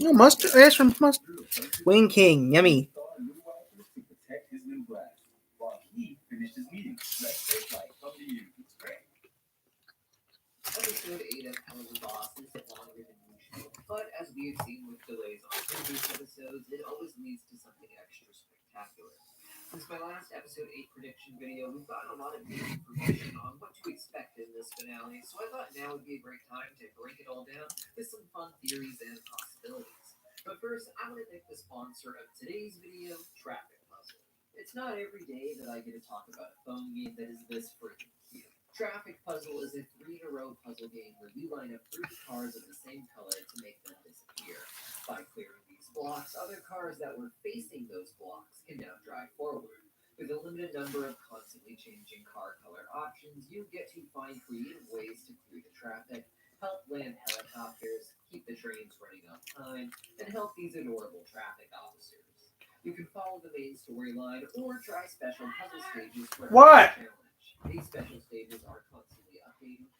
No mustard. That's from mustard. Wayne King, yummy. Episode 8 of Hell of a Boss is longer than usual, but as we have seen with delays on previous episodes, it always leads to something extra spectacular. Since my last episode 8 prediction video, we've gotten a lot of new information on what to expect in this finale, so I thought now would be a great time to break it all down with some fun theories and possibilities. But first, I want to thank the sponsor of today's video, Traffic Puzzle. It's not every day that I get to talk about a phone game that is this freaking cute. Traffic Puzzle is a 3-in-a-row puzzle game where you line up 3 cars of the same color to make them disappear. By clearing these blocks, other cars that were facing those blocks can now drive forward. With a limited number of constantly changing car color options, you get to find creative ways to clear the traffic, help land helicopters, keep the trains running on time, and help these adorable traffic officers. You can follow the main storyline or try special puzzle stages for a What? challenge. These special stages are constantly updating,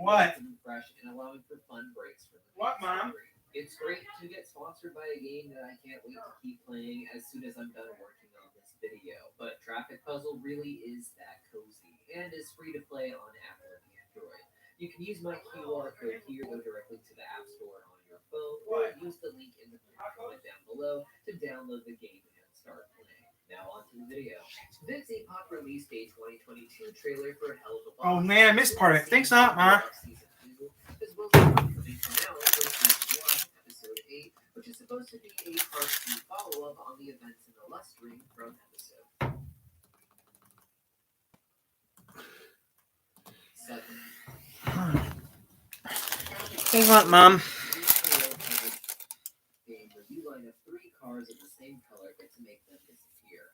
What? keeping fresh and allowing for fun breaks from the What, main Mom? story. It's great to get sponsored by a game that I can't wait to keep playing as soon as I'm done working on this video. But Traffic Puzzle really is that cozy and is free to play on Apple and Android. You can use my QR code here, go directly to the App Store on your phone, or use the link in the comment down below to download the game and start playing. Now on to the video. This is a pop release day 2022 trailer for Hell of a Boss. Oh man, I missed part of it. Thanks not, Ma. Season 2, as well as the upcoming finale for Season 1, Episode 8, which is supposed to be a part 2 follow-up on the events in the Lust Ring from Episode 7. Thanks not, Mom. Game where you line up 3 cars of the same color to make them disappear.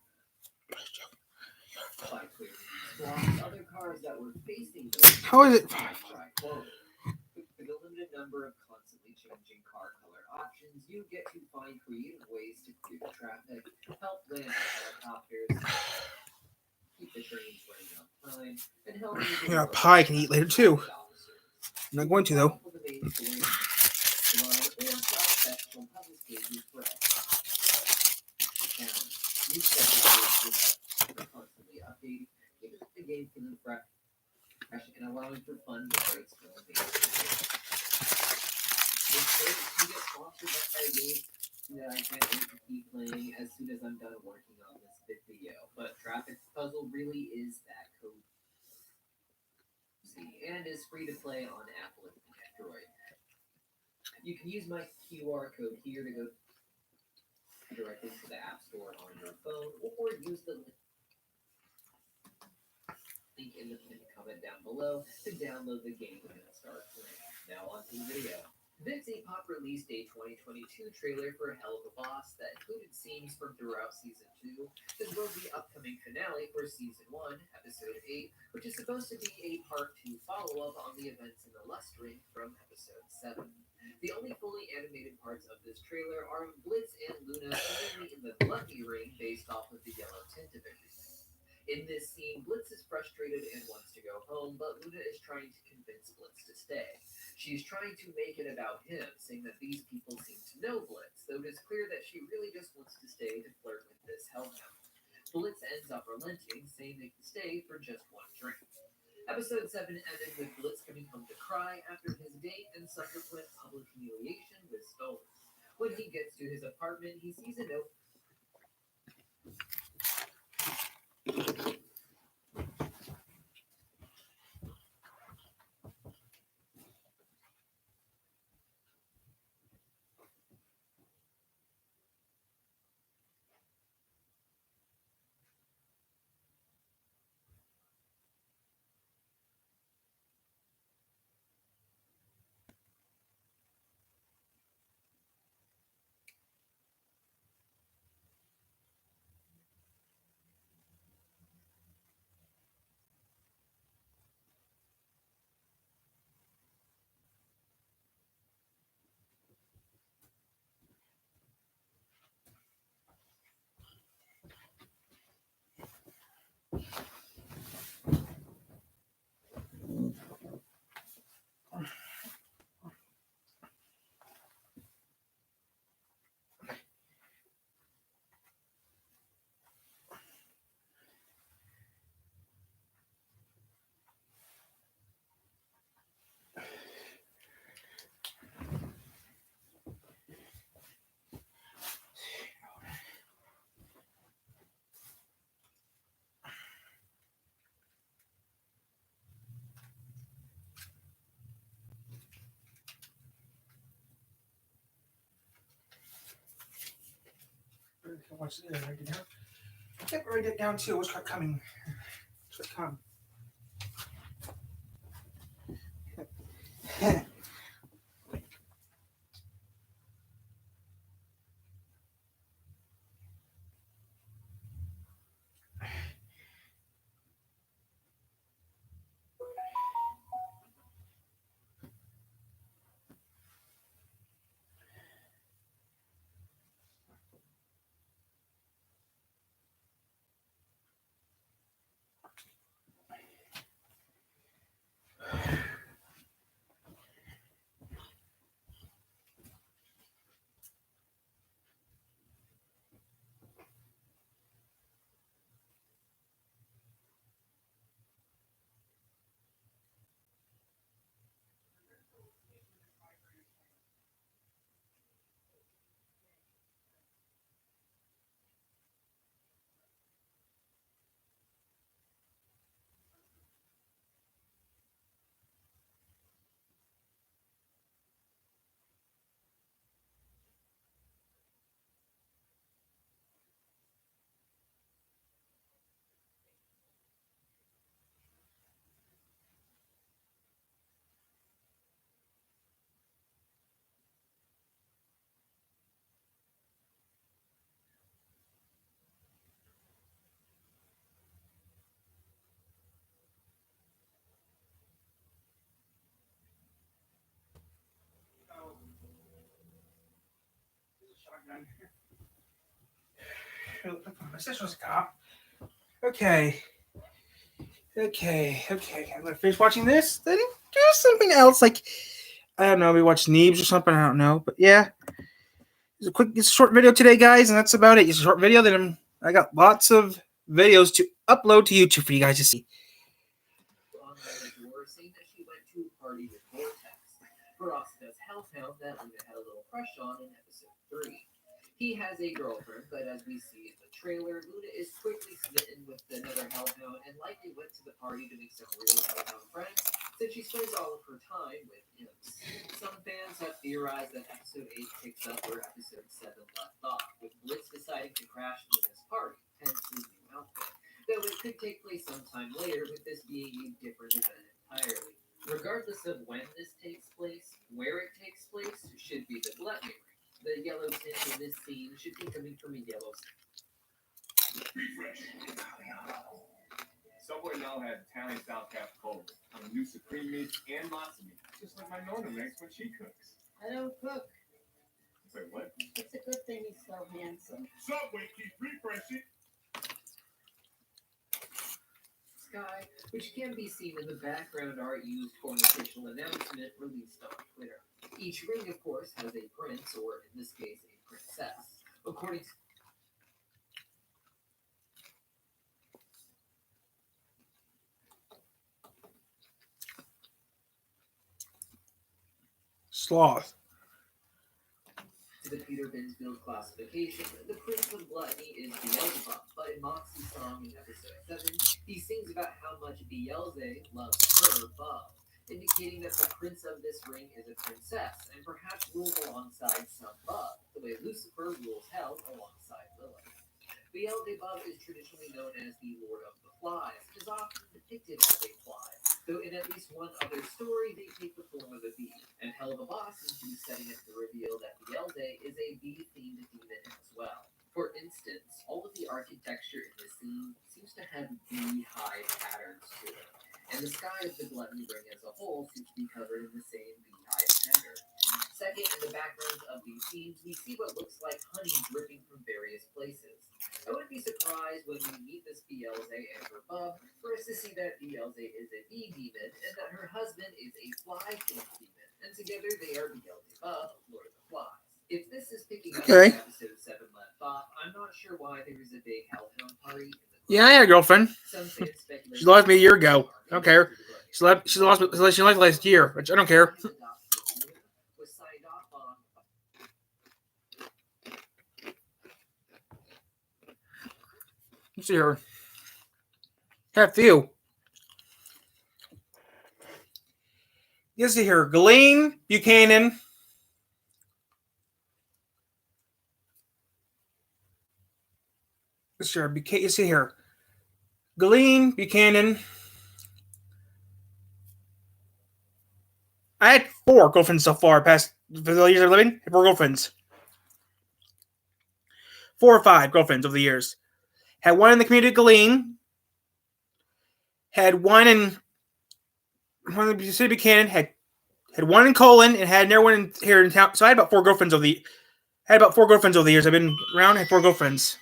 By clearing these blocks, other cars that were facing those How is it? drive forward. With a limited number of constantly changing car color options, you get to find creative ways to clear the traffic, help land helicopters, keep the trains running on time, and help Yeah, pie I can eat later too. I'm not going to though. Constantly updating, keeping the game feeling fresh and allowing for fun breaks from the main story. It's great to get sponsored by a game that I can't wait to keep playing as soon as I'm done working on this video. But Traffic Puzzle really is that cozy and is free to play on Apple and Android. You can use my QR code here to go directly to the App Store on your phone, or use the link in the pinned comment down below to download the game and start playing. Now on to the video. This is a pop release day 2022 trailer for Hell of a Boss that included scenes from throughout Season 2, as well as the upcoming finale for Season 1, Episode 8, which is supposed to be a Part 2 follow-up on the events in the Lust Ring from Episode 7. The only fully animated parts of this trailer are Blitz and Luna seemingly in the Gluttony Ring based off of the yellow tint of everything. In this scene, Blitz is frustrated and wants to go home, but Luna is trying to convince Blitz to stay. She's trying to make it about him, saying that these people seem to know Blitz, though it is clear that she really just wants to stay to flirt with this hellhound. Blitz ends up relenting, saying they can stay for just one drink. Episode 7 ended with Blitz coming home to cry after his date and subsequent public humiliation with Stolas. When he gets to his apartment, he sees a note What's it? Write it down. Yep, write it down too. What's coming? What's coming? My sister's a cop. Okay. I'm gonna finish watching this. Then do something else. Like, I don't know, maybe watch Neebs or something. I don't know. But yeah. It's a short video today, guys, and that's about it. It's a short video. I got lots of videos to upload to YouTube for you guys to see. On the door, saying that she went to a party with Vortex. Verosca's hellhound that Luna had a little crush on in episode 3. He has a girlfriend, but as we see in the trailer, Luna is quickly smitten with another hellhound and likely went to the party to make some real hellhound friends, since she spends all of her time with imps. Some fans have theorized that episode 8 picks up where episode 7 left off, with Blitz deciding to crash Luna's party, hence his new outfit. Though it could take place sometime later, with this being a different event entirely. Regardless of when this takes place, where it takes place should be the Gluttony Ring. The yellow tint in this scene should be coming from a yellow. Subway now has Italian style capicola, new supreme meats and lots of meat, just like my Nona makes when she cooks. I don't cook. Wait, what? It's a good thing he's so handsome. Subway keep refreshing. Sky, which can be seen in the background art used for an official announcement released on Twitter. Each ring, of course, has a prince, or in this case, a princess. According to Sloth. the Peter Binsfield classification, the Prince of Gluttony is Beelzebub, but in Moxie's song in episode 7, he sings about how much Beelze loves her, Bub, indicating that the prince of this ring is a princess, and perhaps rules alongside some Bub, the way Lucifer rules hell alongside Lilith. Beelzebub is traditionally known as the Lord of the Flies, and is often depicted as a fly, though in at least one other story they take the form of a bee, and Helga Boss seems to be setting up to reveal that Beelze is a bee-themed demon as well. For instance, all of the architecture in this scene seems to have bee-hive patterns to it, and the sky of the Gluttony Ring as a whole seems to be covered in the same bee-hive pattern. Second, in the background of these scenes, we see what looks like honey dripping from various places. I wouldn't be surprised when we meet this Beelze and her bub for us to see that Beelze is a bee demon and that her husband is a fly-themed demon, and together they are Beelzebub, Lord of the Flies. If this is picking up Okay. where episode 7 left off, I'm not sure why there is a big hellhound party in the Yeah, I had a girlfriend. Some fans speculate She lost me a year ago. I don't care. She left last year, which I don't care. Was signed off on. Let's see her. Have few. You see here, Ghislaine Buchanan. Sure, you see here. Ghislaine Buchanan. I had 4 girlfriends so far past the years of living. 4 girlfriends. 4 or 5 girlfriends over the years. Had one in the community of Ghislaine. Had one in the city of Buchanan. Had one in Colon and had another one here in town. So I had about 4 girlfriends over the years. I've been around. I had 4 girlfriends.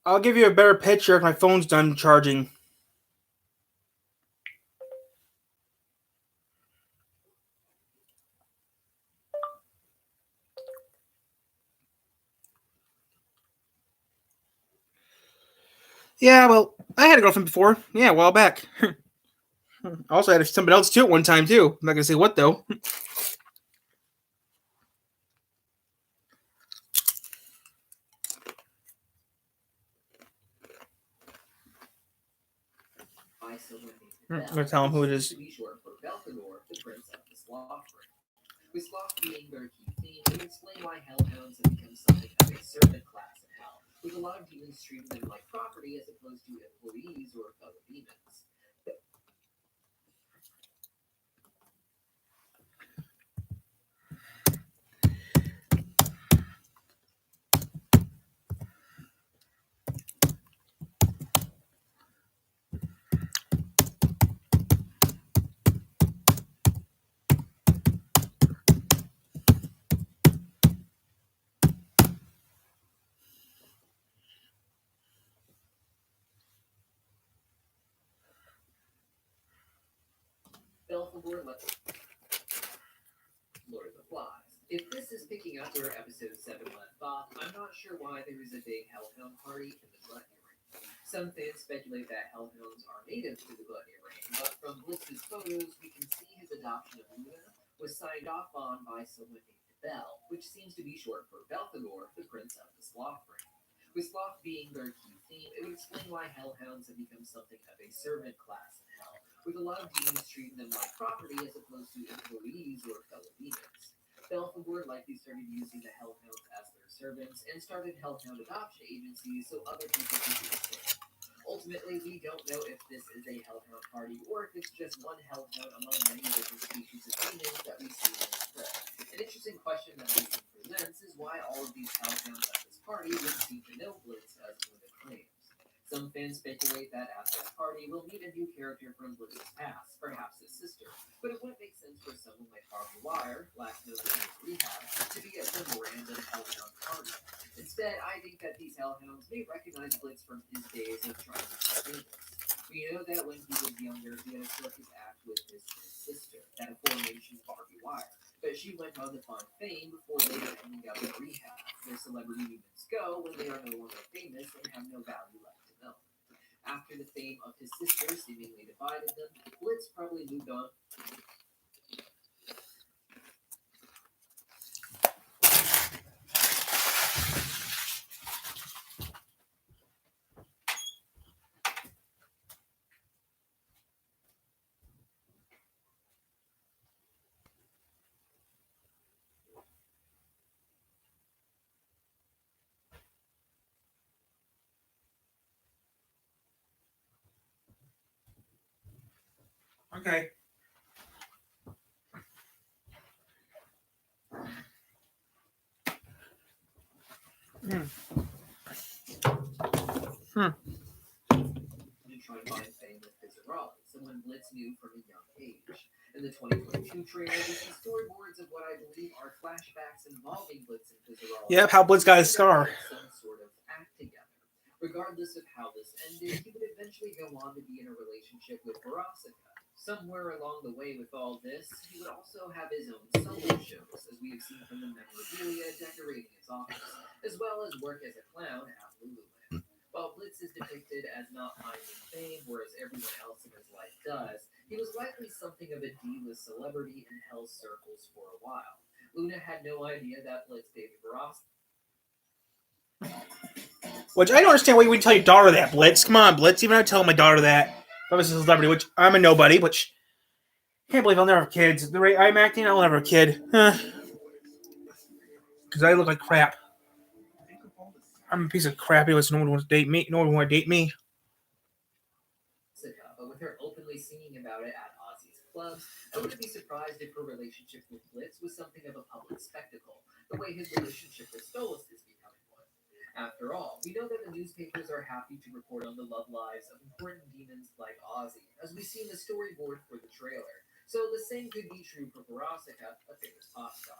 I'll give you a better picture if my phone's done charging. Yeah, well, I had a girlfriend before. Yeah, a while back. Also, I had somebody else too at one time too. I'm not gonna say what though. I'm gonna tell him who it is. To be short for Belphegor, the Prince of the Sloth Ring. With sloth being their key theme, it would explain why hellhounds have become something of a servant class in hell, with a lot of demons treating them like property as opposed to employees or fellow demons. Belphegor, Lord of the Flies. If this is picking up where episode 7 left off, I'm not sure why there is a big hellhound party in the Gluttony Ring. Some fans speculate that hellhounds are native to the Gluttony Ring, but from Blitz's photos, we can see his adoption of Luna was signed off on by someone named Bell, which seems to be short for Belphegor, the Prince of the Sloth Ring. With sloth being their key theme, it would explain why hellhounds have become something of a servant class in hell, with a lot of demons treating them like property as opposed to employees or fellow demons. Belphegor likely started using the hellhounds as their servants and started hellhound adoption agencies so other people could do the same. Ultimately, we don't know if this is a hellhound party or if it's just one hellhound among many different species of demons that we see in the script. An interesting question that this presents is why all of these hellhounds at this party would seem to know Blitz as Luna claims. Some fans speculate that at this party, we'll meet a new character from Blitz's past, perhaps his sister, but it wouldn't make sense for someone like Harvey Wire, last known as Rehab, to be at some random hellhound party. Instead, I think that these hellhounds may recognize Blitz from his days of trying to be famous. We know that when he was younger, he had a circus act with his sister, that aforementioned Harvey Wire, but she went on to find fame before later ending up in rehab, where celebrity humans go when they are no longer famous and have no value left to them. After the fame of his sister seemingly divided them, Blitz probably moved on. Okay. To try and find fame with Pizarralli, someone Blitz knew from a young age. In the 2022 trailer, we see storyboards of what I believe are flashbacks involving Blitz and Pizarralli. Yep, how Blitz got his scar. Some sort of act together. Regardless of how this ended, he would eventually go on to be in a relationship with Veronica. Somewhere along the way with all this, he would also have his own solo shows, as we have seen from the memorabilia decorating his office, as well as work as a clown at Lululand. While Blitz is depicted as not finding fame, whereas everyone else in his life does, he was likely something of a D-list celebrity in Hell's circles for a while. Luna had no idea that Blitz dated Veronica. Which I don't understand why you wouldn't tell your daughter that, Blitz. Come on, Blitz. Even I tell my daughter that. If I was a celebrity, which I'm a nobody, which I can't believe I'll never have kids. At the rate I'm acting, I'll never have a kid. Because I look like crap. I'm a piece of crap. No one wants to date me. No one want to date me. But with her openly singing about it at Ozzy's clubs, I wouldn't be surprised if her relationship with Blitz was something of a public spectacle, the way his relationship with Stolas is becoming one. After all, we know that the newspapers are happy to report on the love lives of important demons like Ozzy, as we see in the storyboard for the trailer. So the same could be true for Veronica, a famous pop star.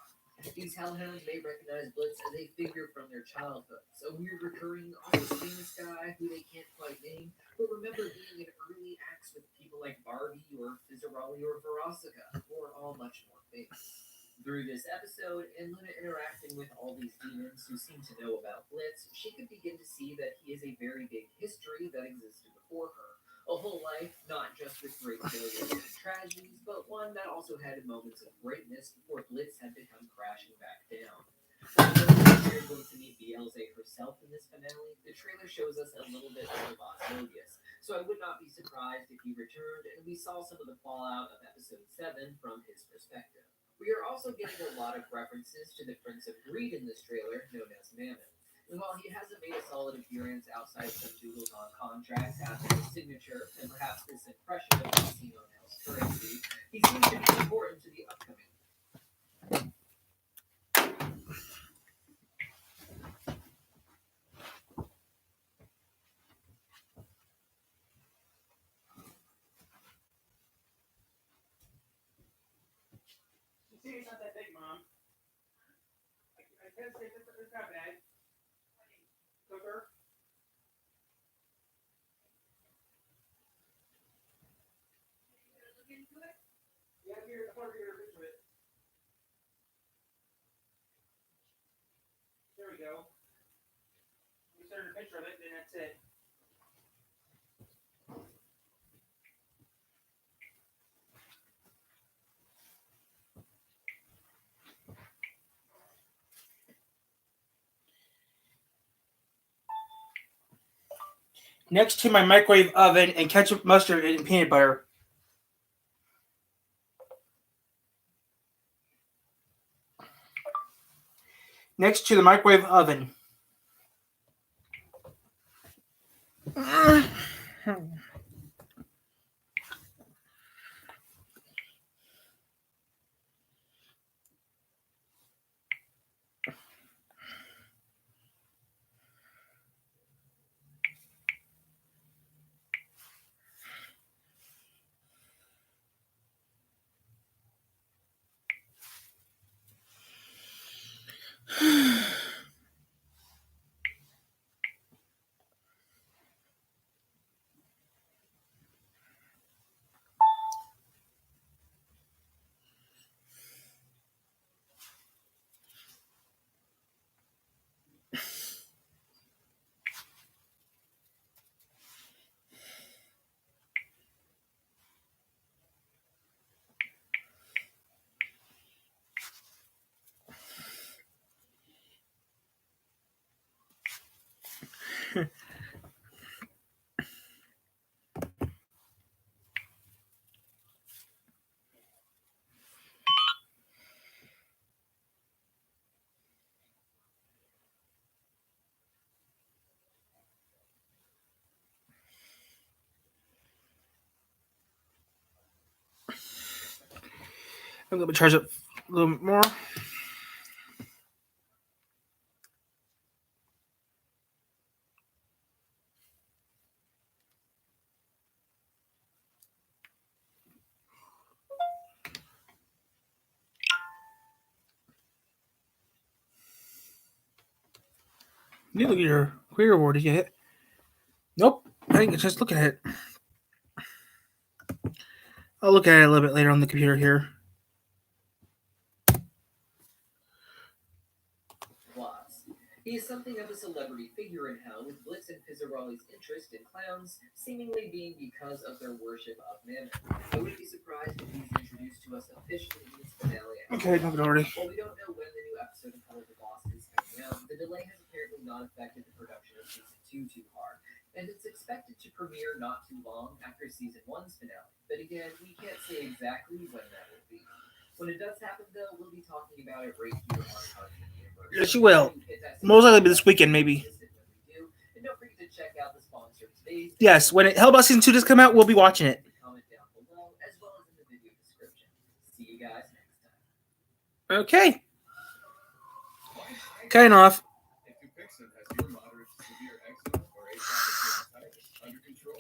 These hellhounds may recognize Blitz as a figure from their childhoods, a weird recurring, almost famous guy who they can't quite name, but remember being in early acts with people like Barbie or Fizzarolli or Veronica, or all much more famous. Through this episode, and Luna interacting with all these demons who seem to know about Blitz, she could begin to see that he has a very big history that existed before her. A whole life, not just with great failures and tragedies, but one that also had moments of greatness before Blitz had to come crashing back down. Although we're going to meet Beelze herself in this finale, the trailer shows us a little bit more of Asmodeus, so I would not be surprised if he returned and we saw some of the fallout of episode 7 from his perspective. We are also getting a lot of references to the Prince of Greed in this trailer, known as Mammon. And while he hasn't made a solid appearance outside some doodles on contracts after his signature, and perhaps this impression of casino house currency, he seems to be important to the upcoming. It's not that big, Mom. I can't say it's not bad. Cooker. Yeah, here, I want to get a picture of it. There we go. We started a picture of it, then that's it. Next to my microwave oven and ketchup, mustard, and peanut butter. Next to the microwave oven. I'm going to charge it a little bit more. You look at your query award. Did you hit? Nope. I didn't get a chance to look at it. I'll look at it a little bit later on the computer here. Plus, he is something of a celebrity figure in hell, with Blitz and Fizzarolli's interest in clowns seemingly being because of their worship of Mammon. I wouldn't be surprised if he's introduced to us officially in this finale. Okay, no, already. While we don't know when the new episode of Hell of the Boss is coming Now, the delay has apparently not affected the production of season 2 too hard, and it's expected to premiere not too long after season 1's finale. But again, we can't say exactly when that will be. When it does happen, though, we'll be talking about it right here on Cartoon Universe. Yes, you will. So hit that Most likely this weekend, maybe. when we do. And don't forget to check out the sponsor of today's Yes, when Hellbound Season 2 does come out, we'll be watching it. Comment down below, as well as in the video description. See you guys next time. Okay. Kind of. If Dupixent has your moderate to severe eczema or atopic dermatitis under control,